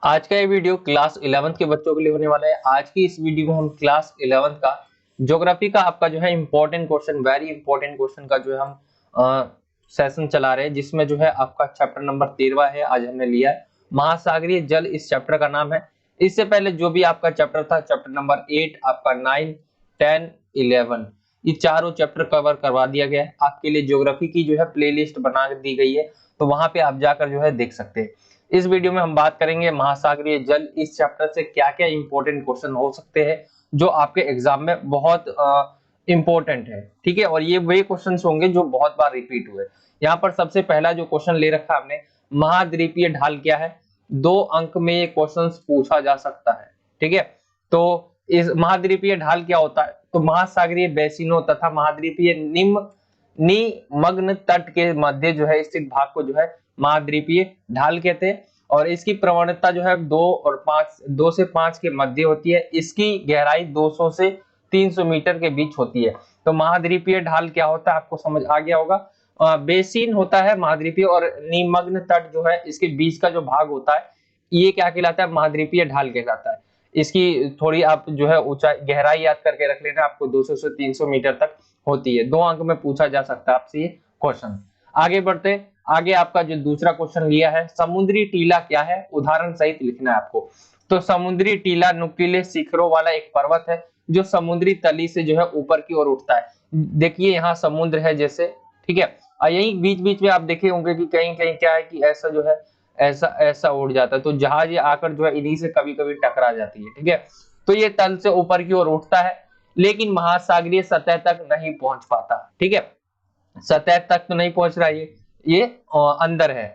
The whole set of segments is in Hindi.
आज का ये वीडियो क्लास 11th के बच्चों के लिए होने वाला है। आज की इस वीडियो में हम क्लास 11th का ज्योग्राफी का आपका जो है important question, very important question का जो है हम सेशन चला रहे हैं, जिसमें जो है आपका चैप्टर नंबर 13 है। आज हमने लिया है महासागरीय जल, इस चैप्टर का नाम है। इससे पहले जो भी आपका चैप्टर था, चैप्टर नंबर 8, आपका 9, 10, 11, ये चारों चैप्टर कवर करवा दिया गया है। आपके लिए ज्योग्राफी की जो है प्लेलिस्ट बना दी गई है, तो वहां पे आप जाकर जो है देख सकते हैं। इस वीडियो में हम बात करेंगे महासागरीय जल, इस चैप्टर से क्या-क्या इंपॉर्टेंट क्वेश्चन हो सकते हैं जो आपके एग्जाम में बहुत इंपॉर्टेंट है। ठीक है, और ये वही क्वेश्चंस होंगे जो बहुत बार रिपीट हुए। यहाँ पर सबसे पहला जो क्वेश्चन ले रखा हमने, महाद्वीपीय ढाल क्या है। 2 अंक में ये क्वेश्चन पूछा जा सकता है। ठीक है, तो इस महाद्वीपीय ढाल क्या होता है, तो महासागरीय बेसिनों तथा महाद्वीपीय निमग्न तट के मध्य जो है स्थित भाग को जो है महाद्वीपीय ढाल कहते हैं। और इसकी प्रवणता जो है 2 से 5 के मध्य होती है। इसकी गहराई 200 से 300 मीटर के बीच होती है। तो महाद्वीपीय ढाल क्या होता है आपको समझ आ गया होगा। बेसिन होता है महाद्वीपीय, और निमग्न तट जो है इसके बीच का जो भाग होता है ये क्या कहलाता है, महाद्वीपीय ढाल कहलाता है। इसकी थोड़ी आप जो है ऊंचाई गहराई याद करके रख लेना, आपको 200 से 300 मीटर तक होती है। 2 अंक में पूछा जा सकता है आपसे ये क्वेश्चन। आगे बढ़ते, आगे आपका जो दूसरा क्वेश्चन लिया है, समुद्री टीला क्या है, उदाहरण सहित लिखना है आपको। तो समुद्री टीला नुकीले शिखरों वाला एक पर्वत है जो समुद्री तली से जो है ऊपर की ओर उठता है। देखिए यहाँ समुद्र है जैसे, ठीक है, और यही बीच बीच में आप देखे होंगे कि कहीं कहीं क्या है कि ऐसा जो है ऐसा ऐसा उड़ जाता है, तो जहाज ये आकर जो है इन्हीं से कभी कभी टकरा जाती है। ठीक है, तो ये तल से ऊपर की ओर उठता है, लेकिन महासागरीय सतह तक नहीं पहुंच पाता। ठीक है, सतह तक तो नहीं पहुंच रहा है, ये अंदर है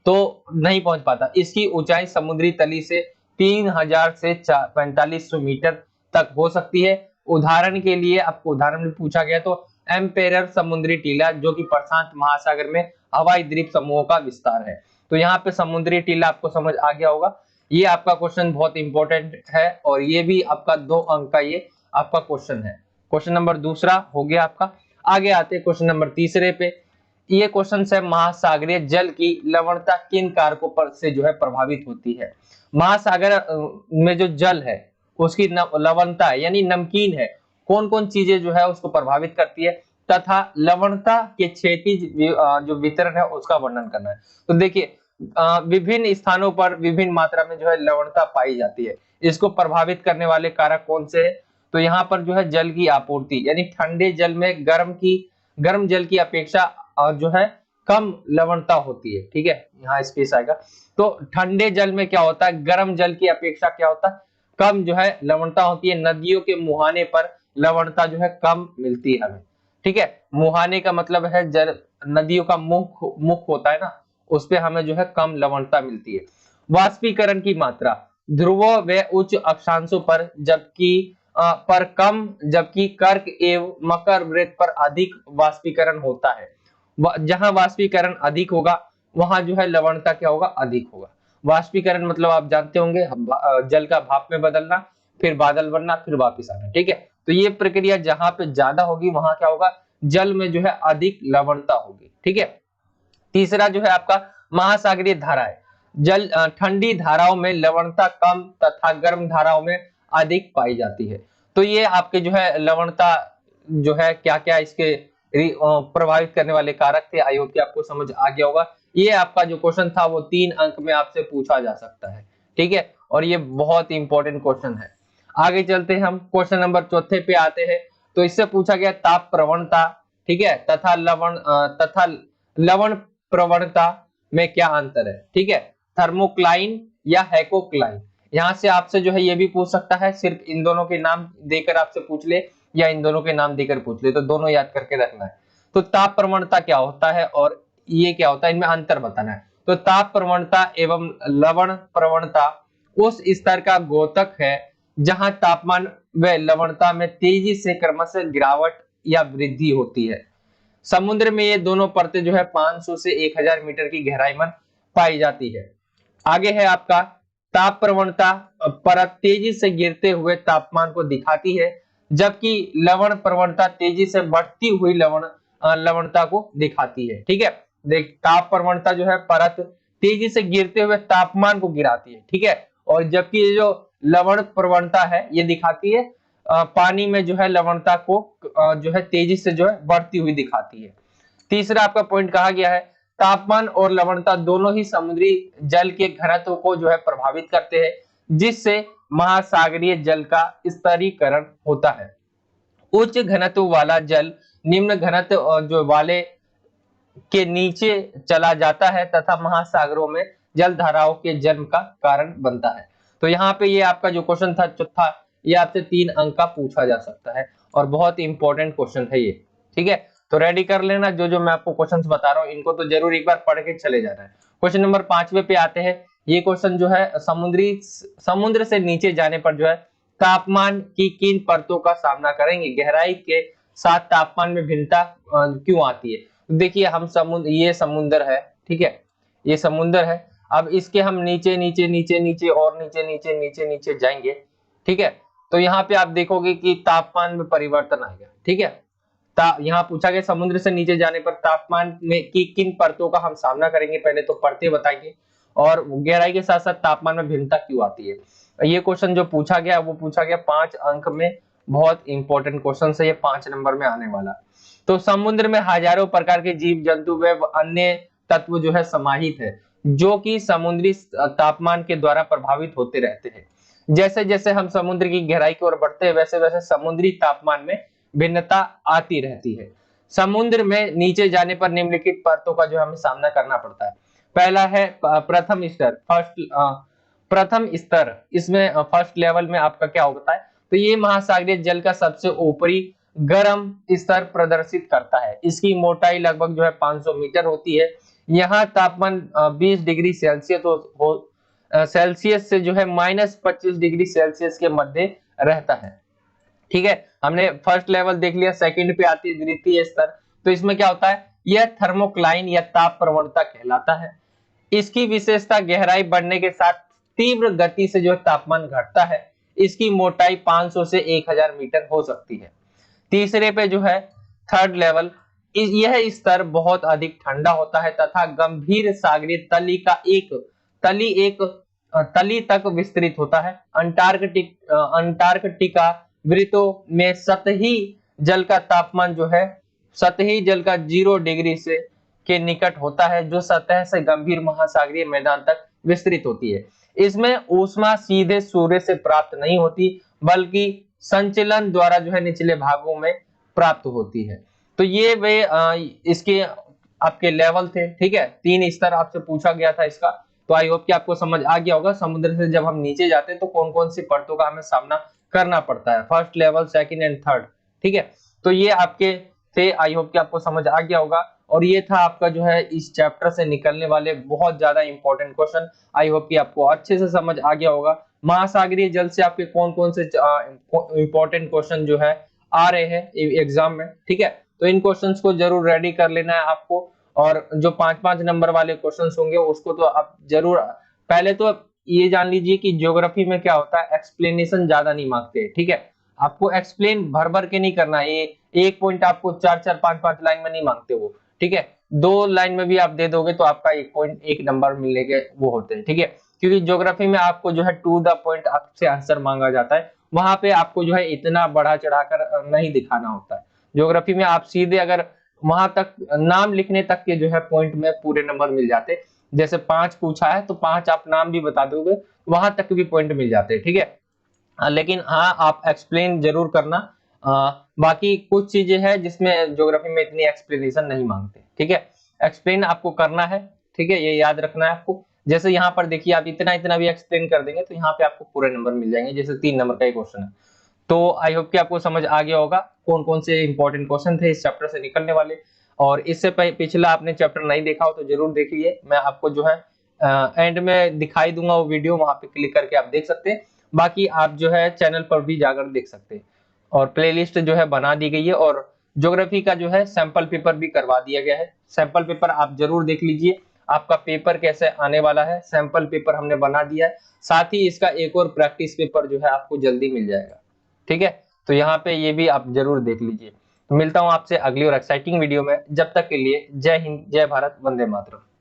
तो नहीं पहुंच पाता। इसकी ऊंचाई समुद्री तली से 3000 से 4500 मीटर तक हो सकती है। उदाहरण के लिए आपको उदाहरण में पूछा गया तो एम्पेरर समुद्री टीला, जो कि प्रशांत महासागर में हवाई द्वीप समूहों का विस्तार है। तो यहाँ पे समुद्री टीला आपको समझ आ गया होगा। ये आपका क्वेश्चन बहुत इंपॉर्टेंट है, और ये भी आपका 2 अंक का ये आपका क्वेश्चन है। क्वेश्चन नंबर दूसरा हो गया आपका। आगे आते हैं क्वेश्चन नंबर तीसरे पे। ये क्वेश्चन है, महासागरीय जल की लवणता किन कारकों पर से जो है प्रभावित होती है। महासागर में जो जल है उसकी लवणता यानी नमकीन है, कौन कौन चीजें जो है उसको प्रभावित करती है, तथा लवणता के क्षैतिज जो वितरण है उसका वर्णन करना है। तो देखिए विभिन्न स्थानों पर विभिन्न मात्रा में जो है लवणता पाई जाती है। इसको प्रभावित करने वाले कारक कौन से है, तो यहाँ पर जो है जल की आपूर्ति, यानी ठंडे जल में गर्म जल की अपेक्षा जो है कम लवणता होती है। ठीक है, यहाँ स्पेस आएगा। तो ठंडे जल में क्या होता है, गर्म जल की अपेक्षा क्या होता है, कम जो है लवणता होती है। नदियों के मुहाने पर लवणता जो है कम मिलती है हमें। ठीक है, मुहाने का मतलब है जल, नदियों का मुख होता है ना, उस पे हमें जो है कम लवणता मिलती है। वाष्पीकरण की मात्रा, ध्रुव व उच्च अक्षांशों पर पर कम, जबकि कर्क एवं मकर वृत्त पर अधिक वाष्पीकरण होता है। जहां वाष्पीकरण अधिक होगा वहां जो है लवणता क्या होगा, अधिक होगा। वाष्पीकरण मतलब आप जानते होंगे, जल का भाप में बदलना, फिर बादल बनना, फिर वापिस आना। ठीक है, तो ये प्रक्रिया जहां पे ज्यादा होगी वहां क्या होगा, जल में जो है अधिक लवणता होगी। ठीक है, तीसरा जो है आपका महासागरीय धाराएं। जल ठंडी धाराओं में लवणता कम तथा गर्म धाराओं में अधिक पाई जाती है। तो ये आपके जो है लवणता जो है क्या क्या इसके प्रभावित करने वाले कारक थे। आई होप कि आपको समझ आ गया होगा। ये आपका जो क्वेश्चन था वो 3 अंक में आपसे पूछा जा सकता है। ठीक है, और ये बहुत इंपॉर्टेंट क्वेश्चन है। आगे चलते हैं, हम क्वेश्चन नंबर चौथे पे आते हैं। तो इससे पूछा गया ताप प्रवणता, ठीक है, तथा लवण प्रवणता में क्या अंतर है। ठीक है, थर्मोक्लाइन या हेकोक्लाइन। यहां से आपसे जो है ये भी पूछ सकता है, सिर्फ इन दोनों के नाम देकर आपसे पूछ ले या इन दोनों के नाम देकर पूछ ले, तो दोनों याद करके रखना है। तो ताप प्रवणता क्या होता है और ये क्या होता है, इनमें अंतर बताना है। तो ताप प्रवणता एवं लवण प्रवणता उस स्तर का द्योतक है जहां तापमान व लवणता में तेजी से क्रमशः गिरावट या वृद्धि होती है। समुद्र में ये दोनों परतें जो है 500 से 1000 मीटर की गहराई में पाई जाती है। आगे है आपका ताप प्रवणता, परत तेजी से गिरते हुए तापमान को दिखाती है, जबकि लवण प्रवणता तेजी से बढ़ती हुई लवणता को दिखाती है। ठीक है, देख ताप प्रवणता जो है परत तेजी से गिरते हुए तापमान को गिराती है। ठीक है, और जबकि ये जो लवण प्रवणता है ये दिखाती है पानी में जो है लवणता को जो है तेजी से जो है बढ़ती हुई दिखाती है। तीसरा आपका पॉइंट कहा गया है तापमान और लवणता दोनों ही समुद्री जल के घनत्व को जो है प्रभावित करते हैं, जिससे महासागरीय जल का स्तरीकरण होता है। उच्च घनत्व वाला जल निम्न घनत्व जो वाले के नीचे चला जाता है तथा महासागरों में जल धाराओं के जन्म का कारण बनता है। तो यहाँ पे ये आपका जो क्वेश्चन था चौथा, ये आपसे 3 अंक का पूछा जा सकता है और बहुत इंपॉर्टेंट क्वेश्चन है ये। ठीक है, तो रेडी कर लेना, जो मैं आपको क्वेश्चंस बता रहा हूँ इनको तो जरूर एक बार पढ़ के चले जाना है। क्वेश्चन नंबर 5वें पे आते हैं। ये क्वेश्चन जो है समुद्र से नीचे जाने पर जो है तापमान की किन परतों का सामना करेंगे, गहराई के साथ तापमान में भिन्नता क्यों आती है। देखिए हम ये समुद्र है, ठीक है, ये समुद्र है। अब इसके हम नीचे नीचे नीचे नीचे और नीचे नीचे नीचे नीचे जाएंगे, ठीक है, तो यहाँ पे आप देखोगे कि तापमान में परिवर्तन आएगा। ठीक है, यहाँ पूछा गया समुद्र से नीचे जाने पर तापमान में की किन परतों का हम सामना करेंगे, पहले तो परतें बताएंगे और गहराई के साथ साथ तापमान में भिन्नता क्यों आती है। ये क्वेश्चन जो पूछा गया वो पूछा गया 5 अंक में, बहुत इंपॉर्टेंट क्वेश्चन है ये, 5 नंबर में आने वाला। तो समुद्र में हजारों प्रकार के जीव जंतु व अन्य तत्व जो है समाहित है, जो कि समुद्री तापमान के द्वारा प्रभावित होते रहते हैं। जैसे जैसे हम समुद्र की गहराई की ओर बढ़ते हैं वैसे वैसे समुद्री तापमान में भिन्नता आती रहती है। समुद्र में नीचे जाने पर निम्नलिखित परतों का जो हमें सामना करना पड़ता है। पहला है प्रथम स्तर, इसमें फर्स्ट लेवल में आपका क्या होता है, तो ये महासागरीय जल का सबसे ऊपरी गर्म स्तर प्रदर्शित करता है। इसकी मोटाई लगभग जो है 500 मीटर होती है। यहाँ तापमान 20 डिग्री सेल्सियस से जो है -25 डिग्री सेल्सियस के मध्य रहता है। ठीक है, हमने फर्स्ट लेवल देख लिया। सेकंड पे आती है द्वितीय स्तर, तो इसमें क्या होता है, यह थर्मोक्लाइन या ताप प्रवणता कहलाता है। इसकी विशेषता गहराई बढ़ने के साथ तीव्र गति से जो तापमान घटता है। इसकी मोटाई 500 से 1000 मीटर हो सकती है। तीसरे पे जो है थर्ड लेवल, यह स्तर बहुत अधिक ठंडा होता है तथा गंभीर सागरीय तली तक विस्तृत होता है। अंटार्कटिका वृत्तों में सतही जल का तापमान जो है सतही जल का 0 डिग्री से के निकट होता है, जो सतह से गंभीर महासागरीय मैदान तक विस्तृत होती है। इसमें ऊष्मा सीधे सूर्य से प्राप्त नहीं होती, बल्कि संचलन द्वारा जो है निचले भागों में प्राप्त होती है। तो ये वे इसके आपके लेवल थे। ठीक है, 3 स्तर आपसे पूछा गया था इसका, तो आई होप कि आपको समझ आ गया होगा समुद्र से जब हम नीचे जाते हैं तो कौन कौन सी परतों का हमें सामना करना पड़ता है, first level, second and third. ठीक है, तो ये आपके थे, आई होप कि आपको समझ आ गया होगा। और ये था आपका जो है इस चैप्टर से निकलने वाले बहुत ज्यादा इंपॉर्टेंट क्वेश्चन। आई होप कि आपको अच्छे से समझ आ गया होगा महासागरीय जल से आपके कौन कौन से इंपॉर्टेंट क्वेश्चन जो है आ रहे हैं एग्जाम में। ठीक है, तो इन क्वेश्चंस को जरूर रेडी कर लेना है आपको, और जो 5-5 नंबर वाले क्वेश्चंस होंगे उसको तो आप जरूर, पहले तो ये जान लीजिए कि ज्योग्राफी में क्या होता है, एक्सप्लेनेशन ज्यादा नहीं मांगते। ठीक है, आपको एक्सप्लेन भर भर के नहीं करना, ये एक पॉइंट आपको 4-4 5-5 लाइन में नहीं मांगते वो। ठीक है, 2 लाइन में भी आप दे दोगे तो आपका 1 पॉइंट 1 नंबर मिलने के वो होते हैं। ठीक है, क्योंकि ज्योग्राफी में आपको जो है टू द पॉइंट आपसे आंसर मांगा जाता है, वहां पे आपको जो है इतना बढ़ा चढ़ाकर नहीं दिखाना होता है। ज्योग्राफी में आप सीधे अगर वहां तक नाम लिखने तक के जो है पॉइंट में पूरे नंबर मिल जाते, जैसे 5 पूछा है तो 5 आप नाम भी बता दोगे, वहां तक भी पॉइंट मिल जाते। ठीक है, लेकिन हाँ आप एक्सप्लेन जरूर करना। बाकी कुछ चीजें हैं जिसमें ज्योग्राफी में इतनी एक्सप्लेनेशन नहीं मांगते। ठीक है, एक्सप्लेन आपको करना है। ठीक है, ये याद रखना है आपको। जैसे यहाँ पर देखिए आप इतना इतना भी एक्सप्लेन कर देंगे तो यहाँ पे आपको पूरे नंबर मिल जाएंगे, जैसे 3 नंबर का एक क्वेश्चन है। तो आई होप कि आपको समझ आ गया होगा कौन कौन से इंपॉर्टेंट क्वेश्चन थे इस चैप्टर से निकलने वाले। और इससे पिछला आपने चैप्टर नहीं देखा हो तो जरूर देखिए, मैं आपको जो है एंड में दिखाई दूंगा वो वीडियो, वहां पे क्लिक करके आप देख सकते हैं। बाकी आप जो है चैनल पर भी जाकर देख सकते हैं, और प्लेलिस्ट जो है बना दी गई है, और ज्योग्राफी का जो है सैंपल पेपर भी करवा दिया गया है। सैंपल पेपर आप जरूर देख लीजिए, आपका पेपर कैसे आने वाला है, सैंपल पेपर हमने बना दिया है। साथ ही इसका एक और प्रैक्टिस पेपर जो है आपको जल्दी मिल जाएगा। ठीक है, तो यहाँ पे ये भी आप जरूर देख लीजिए। तो मिलता हूँ आपसे अगली और एक्साइटिंग वीडियो में, जब तक के लिए जय हिंद, जय भारत, वंदे मातरम।